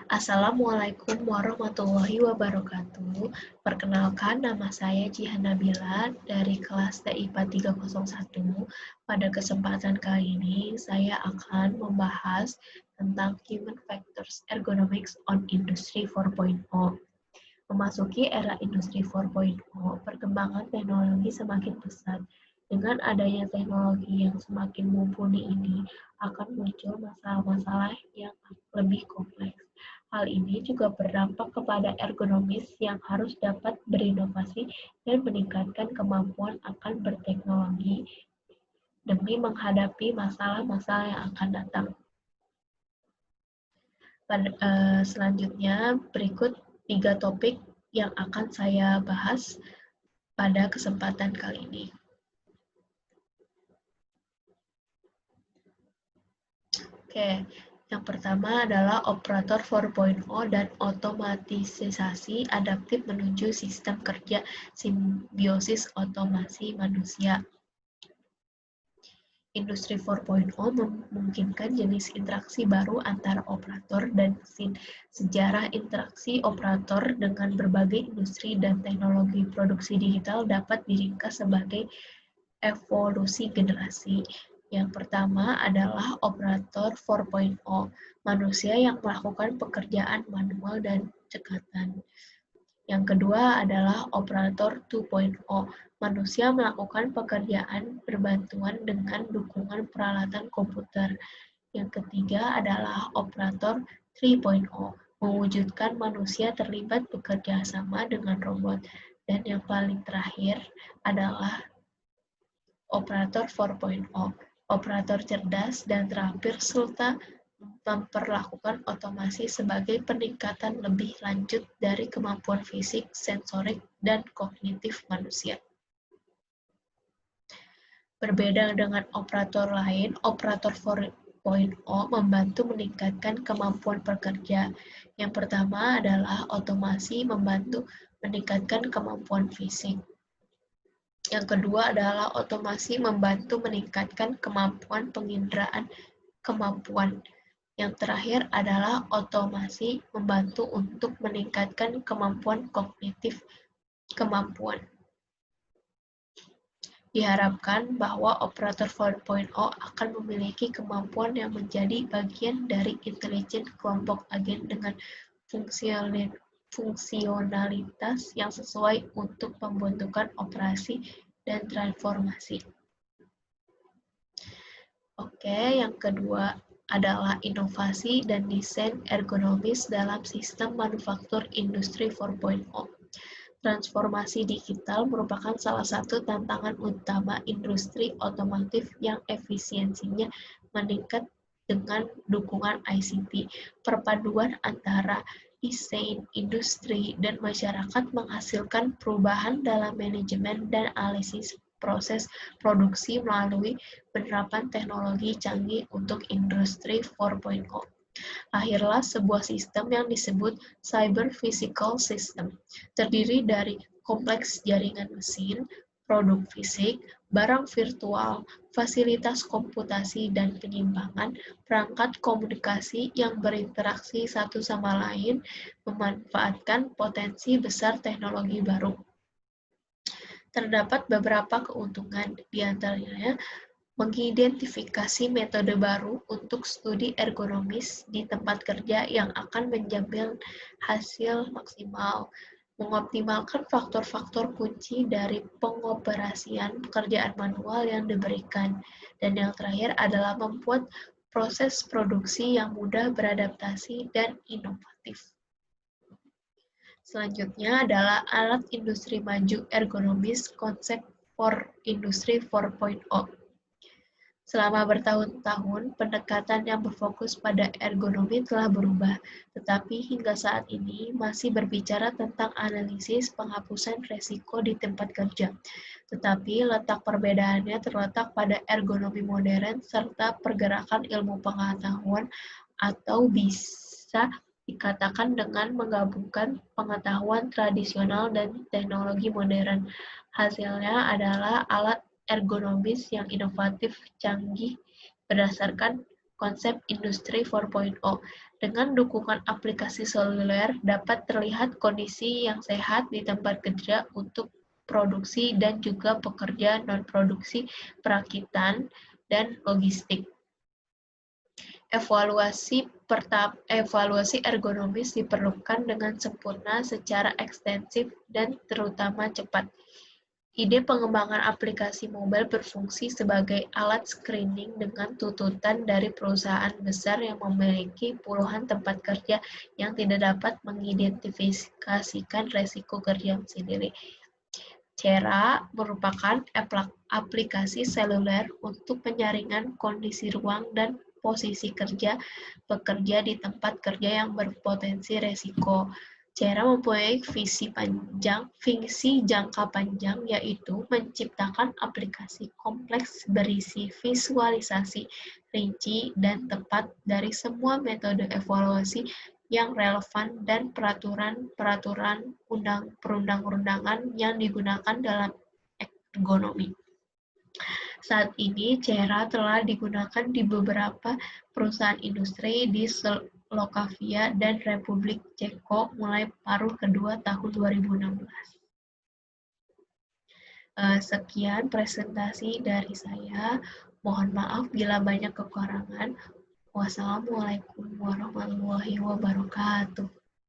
Assalamualaikum warahmatullahi wabarakatuh. Perkenalkan, nama saya Jihan Nabila dari kelas TIPA 301. Pada kesempatan kali ini, saya akan membahas tentang Human Factors Ergonomics on Industry 4.0. Memasuki era Industri 4.0, perkembangan teknologi semakin pesat. Dengan adanya teknologi yang semakin mumpuni ini, akan muncul masalah-masalah yang lebih kompleks. Hal ini juga berdampak kepada ergonomis yang harus dapat berinovasi dan meningkatkan kemampuan akan berteknologi demi menghadapi masalah-masalah yang akan datang. Selanjutnya, berikut 3 topik yang akan saya bahas pada kesempatan kali ini. Oke, yang pertama adalah operator 4.0 dan otomatisasi adaptif menuju sistem kerja simbiosis otomasi manusia. Industri 4.0 memungkinkan jenis interaksi baru antara operator dan mesin. Sejarah interaksi operator dengan berbagai industri dan teknologi produksi digital dapat diringkas sebagai evolusi generasi. Yang pertama adalah operator 4.0, manusia yang melakukan pekerjaan manual dan cekatan. Yang kedua adalah operator 2.0, manusia melakukan pekerjaan berbantuan dengan dukungan peralatan komputer. Yang ketiga adalah operator 3.0, mewujudkan manusia terlibat bekerja sama dengan robot. Dan yang paling terakhir adalah operator 4.0, operator cerdas dan terampil serta memperlakukan otomasi sebagai peningkatan lebih lanjut dari kemampuan fisik, sensorik, dan kognitif manusia. Berbeda dengan operator lain, operator 4.0 membantu meningkatkan kemampuan pekerja. Yang pertama adalah otomasi membantu meningkatkan kemampuan fisik. Yang kedua adalah otomasi membantu meningkatkan kemampuan penginderaan kemampuan. Yang terakhir adalah otomasi membantu untuk meningkatkan kemampuan kognitif kemampuan. Diharapkan bahwa operator 4.0 akan memiliki kemampuan yang menjadi bagian dari intelijen kelompok agen dengan fungsionalitas yang sesuai untuk pembentukan operasi dan transformasi. Oke, yang kedua adalah inovasi dan desain ergonomis dalam sistem manufaktur industri 4.0. Transformasi digital merupakan salah satu tantangan utama industri otomotif yang efisiensinya meningkat dengan dukungan ICT. Perpaduan antara desain, industri, dan masyarakat menghasilkan perubahan dalam manajemen dan analisis proses produksi melalui penerapan teknologi canggih untuk industri 4.0. Lahirlah sebuah sistem yang disebut Cyber Physical System, terdiri dari kompleks jaringan mesin, produk fisik, barang virtual, fasilitas komputasi dan penyimpangan, perangkat komunikasi yang berinteraksi satu sama lain, memanfaatkan potensi besar teknologi baru. Terdapat beberapa keuntungan, di antaranya mengidentifikasi metode baru untuk studi ergonomis di tempat kerja yang akan menjamin hasil maksimal, mengoptimalkan faktor-faktor kunci dari pengoperasian pekerjaan manual yang diberikan, dan yang terakhir adalah membuat proses produksi yang mudah beradaptasi dan inovatif. Selanjutnya adalah alat industri maju ergonomis konsep for industri 4.0. Selama bertahun-tahun, pendekatan yang berfokus pada ergonomi telah berubah, tetapi hingga saat ini masih berbicara tentang analisis penghapusan resiko di tempat kerja. Tetapi letak perbedaannya terletak pada ergonomi modern serta pergerakan ilmu pengetahuan atau bisa dikatakan dengan menggabungkan pengetahuan tradisional dan teknologi modern. Hasilnya adalah alat ergonomis yang inovatif, canggih, berdasarkan konsep Industri 4.0. Dengan dukungan aplikasi seluler, dapat terlihat kondisi yang sehat di tempat kerja untuk produksi dan juga pekerja non-produksi perakitan dan logistik. Evaluasi ergonomis diperlukan dengan sempurna secara ekstensif dan terutama cepat. Ide pengembangan aplikasi mobile berfungsi sebagai alat screening dengan tuntutan dari perusahaan besar yang memiliki puluhan tempat kerja yang tidak dapat mengidentifikasikan resiko kerja sendiri. Cera merupakan aplikasi seluler untuk penyaringan kondisi ruang dan posisi kerja pekerja di tempat kerja yang berpotensi resiko. Cera mempunyai visi jangka panjang, yaitu menciptakan aplikasi kompleks berisi visualisasi rinci dan tepat dari semua metode evaluasi yang relevan dan peraturan perundang-undangan yang digunakan dalam ergonomi. Saat ini, Cera telah digunakan di beberapa perusahaan industri di Slovakia dan Republik Ceko mulai paruh kedua tahun 2016. Sekian presentasi dari saya. Mohon maaf bila banyak kekurangan. Wassalamualaikum warahmatullahi wabarakatuh.